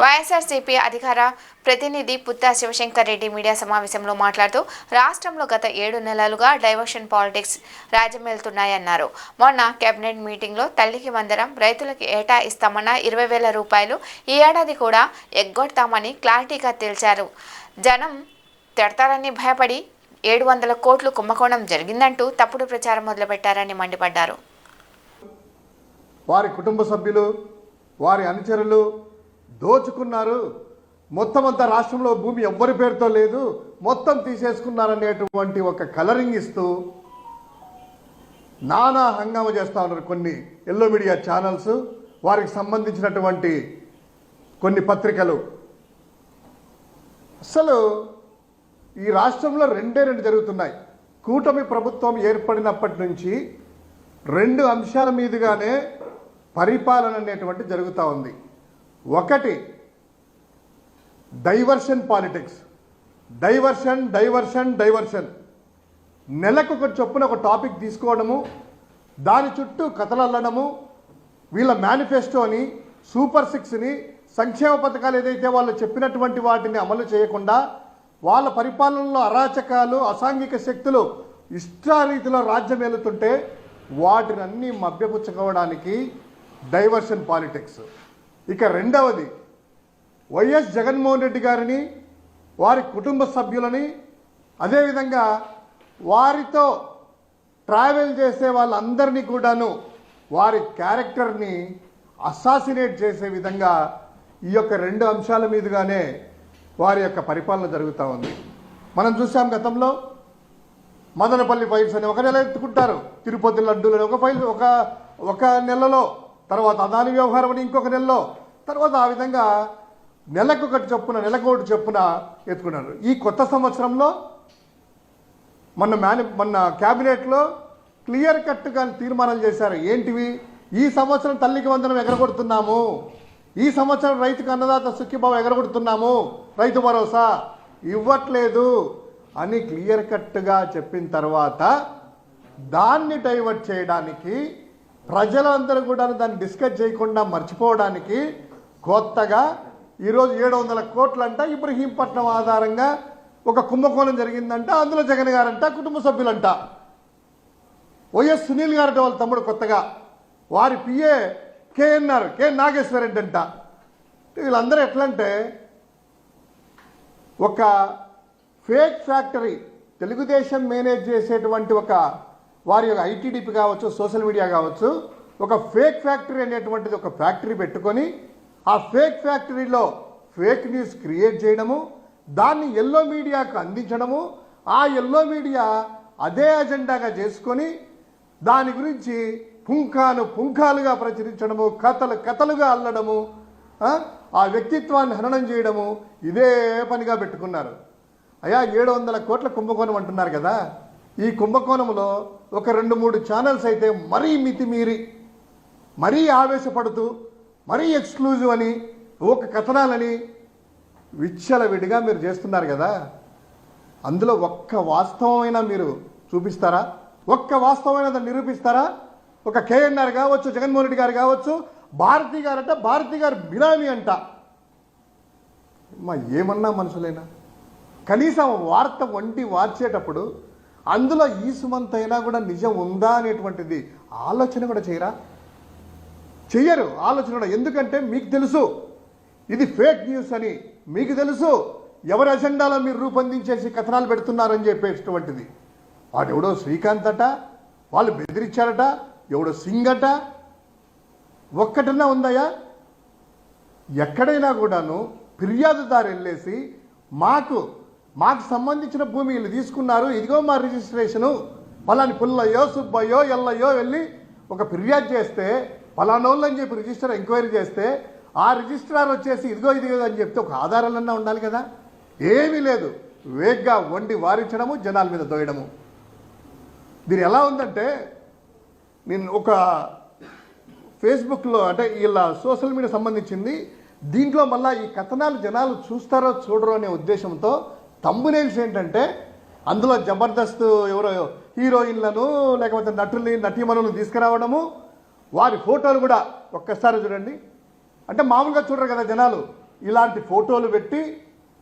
వైఎస్ఆర్సీపీ అధికార ప్రతినిధి పుత్తా శివశంకర్ రెడ్డి మీడియా సమావేశంలో మాట్లాడుతూ రాష్ట్రంలో గత 7 నెలలుగా డైవర్షన్ పాలిటిక్స్ రాజ్యమేలుతున్నాయన్నారు. మొన్న కేబినెట్ మీటింగ్లో తల్లికి వందనం, రైతులకు ఏటా ఇస్తామన్న 20,000 రూపాయలు ఈ ఏడాది కూడా ఎగ్గొడతామని క్లారిటీగా తెలిచారు. జనం తిడతారని భయపడి 700 కోట్లు కుంభకోణం జరిగిందంటూ తప్పుడు ప్రచారం మొదలుపెట్టారని మండిపడ్డారు. వారి కుటుంబ సభ్యులు, వారి అనుచరులు దోచుకున్నారు. మొత్తం అంతా రాష్ట్రంలో భూమి ఎవ్వరి పేరుతో లేదు, మొత్తం తీసేసుకున్నారనేటువంటి ఒక కలరింగ్ ఇస్తూ నానా హంగామా చేస్తూ ఉన్నారు కొన్ని ఎల్లో మీడియా ఛానల్స్, వారికి సంబంధించినటువంటి కొన్ని పత్రికలు. అసలు ఈ రాష్ట్రంలో రెండే జరుగుతున్నాయి. కూటమి ప్రభుత్వం ఏర్పడినప్పటి నుంచి 2 అంశాల మీదుగానే పరిపాలన అనేటువంటి జరుగుతూ ఉంది. ఒకటి డైవర్షన్ పాలిటిక్స్, డైవర్షన్. నెలకు ఒక చొప్పున ఒక టాపిక్ తీసుకోవడము, దాని చుట్టూ కథలు అల్లడము, వీళ్ళ మేనిఫెస్టోని, సూపర్ 6ని, సంక్షేమ పథకాలు ఏదైతే వాళ్ళు చెప్పినటువంటి వాటిని అమలు చేయకుండా వాళ్ళ పరిపాలనలో అరాచకాలు, అసాంఘిక శక్తులు ఇష్టారీతిలో రాజ్యం ఏలుతుంటే వాటిని అన్నీ మభ్యపుచ్చుకోవడానికి డైవర్షన్ పాలిటిక్స్. ఇక రెండవది వైఎస్ జగన్మోహన్ రెడ్డి గారిని, వారి కుటుంబ సభ్యులని, అదేవిధంగా వారితో ట్రావెల్ చేసే వాళ్ళందరినీ కూడాను వారి క్యారెక్టర్ని అసాసినేట్ చేసే విధంగా ఈ యొక్క 2 అంశాల మీదుగానే వారి యొక్క పరిపాలన జరుగుతూ ఉంది. మనం చూసాం గతంలో మదనపల్లి ఫైల్స్ అని 1 నెల ఎత్తుకుంటారు, తిరుపతి లడ్డూలని ఒక ఫైల్ ఒక నెలలో, తర్వాత అదాని వ్యవహారం అని ఇంకొక నెలలో, తర్వాత ఆ విధంగా నెలకొకటి చొప్పున ఎత్తుకున్నారు. ఈ కొత్త సంవత్సరంలో మొన్న క్యాబినెట్లో క్లియర్ కట్గా తీర్మానాలు చేశారు. ఏంటివి? ఈ సంవత్సరం తల్లికి వందనం ఎగరగొడుతున్నాము, ఈ సంవత్సరం రైతుకు అన్నదాత సుఖీభావం ఎగరగొడుతున్నాము, రైతు భరోసా ఇవ్వట్లేదు అని క్లియర్ కట్గా చెప్పిన తర్వాత దాన్ని డైవర్ట్ చేయడానికి, ప్రజలందరూ కూడా దాన్ని డిస్కస్ చేయకుండా మర్చిపోవడానికి కొత్తగా ఈరోజు 700 కోట్లంట ఇబ్రహీంపట్నం ఆధారంగా ఒక కుంభకోణం జరిగిందంట. అందులో జగన్ గారంట, కుటుంబ సభ్యులంట, వైఎస్ సునీల్ గారంట వాళ్ళ తమ్ముడు కొత్తగా, వారి పిఏ కె నాగేశ్వర రెడ్డి అంట. వీళ్ళందరూ ఎట్లంటే ఒక ఫేక్ ఫ్యాక్టరీ, తెలుగుదేశం మేనేజ్ చేసేటువంటి ఒక వారి యొక్క ఐటీడీపీ కావచ్చు, సోషల్ మీడియా కావచ్చు, ఒక ఫేక్ ఫ్యాక్టరీ అనేటువంటిది ఒక ఫ్యాక్టరీ పెట్టుకొని ఆ ఫేక్ ఫ్యాక్టరీలో ఫేక్ న్యూస్ క్రియేట్ చేయడము, దాన్ని ఎల్లో మీడియాకు అందించడము, ఆ ఎల్లో మీడియా అదే అజెండాగా చేసుకొని దాని గురించి పుంఖాలుగా ప్రచురించడము, కథలుగా అల్లడము, ఆ వ్యక్తిత్వాన్ని హననం చేయడము, ఇదే పనిగా పెట్టుకున్నారు. అయ్యా 700 కోట్ల కుంభకోణం అంటున్నారు కదా, ఈ కుంభకోణంలో ఒక 2-3 ఛానల్స్ అయితే మరీ మితిమీరి, మరీ ఆవేశపడుతూ, మరీ ఎక్స్క్లూజివ్ అని, ఒక కథనాలని విచ్చలవిడిగా మీరు చేస్తున్నారు కదా. అందులో ఒక్క వాస్తవమైనా మీరు చూపిస్తారా? ఒక్క వాస్తవమైన దాన్ని నిరూపిస్తారా? ఒక కేఎన్ఆర్ కావచ్చు, జగన్మోహన్ రెడ్డి గారు కావచ్చు, భారతి గారంట, భారతి గారు బినామీ అంట. ఏమన్నా మనుషులేనా? కనీసం వార్త వార్చేటప్పుడు అందులో ఈ సుమంతైనా కూడా నిజం ఉందా అనేటువంటిది ఆలోచన కూడా చెయ్యరు ఆలోచన కూడా. ఎందుకంటే మీకు తెలుసు ఇది ఫేక్ న్యూస్ అని, మీకు తెలుసు ఎవరి అజెండాలో మీరు రూపొందించేసి కథనాలు పెడుతున్నారని చెప్పేటువంటిది. వాడు ఎవడో శ్రీకాంత్ అట, వాళ్ళు బెదిరించారట, ఎవడో సింగ్ అట, ఒక్కటన్నా ఉందయ్యా? ఎక్కడైనా కూడాను ఫిర్యాదుదారు వెళ్ళేసి మాకు సంబంధించిన భూమి వీళ్ళు తీసుకున్నారు, ఇదిగో మా రిజిస్ట్రేషను, పలాని పుల్లయ్యో సుబ్బయ్యో ఎల్లయ్యో వెళ్ళి ఒక ఫిర్యాదు చేస్తే, పలానోళ్ళు అని చెప్పి రిజిస్టర్ ఎంక్వైరీ చేస్తే ఆ రిజిస్ట్రార్ వచ్చేసి ఇదిగో అని చెప్తే ఒక ఆధారాలన్నా ఉండాలి కదా. ఏమీ లేదు, వేగ్గా వండి వారించడము, జనాల మీద దోయడము. దీని ఎలా ఉందంటే, నేను ఒక ఫేస్బుక్లో, అంటే వీళ్ళ సోషల్ మీడియా సంబంధించింది, దీంట్లో మళ్ళీ ఈ కథనాలు జనాలు చూస్తారో చూడరో అనే ఉద్దేశంతో తంబునేల్స్ ఏంటంటే, అందులో జబర్దస్త్ ఎవరో హీరోయిన్లను లేకపోతే నటీమణులను తీసుకురావడము, వారి ఫోటోలు కూడా ఒక్కసారి చూడండి. అంటే మామూలుగా చూడరు కదా జనాలు, ఇలాంటి ఫోటోలు పెట్టి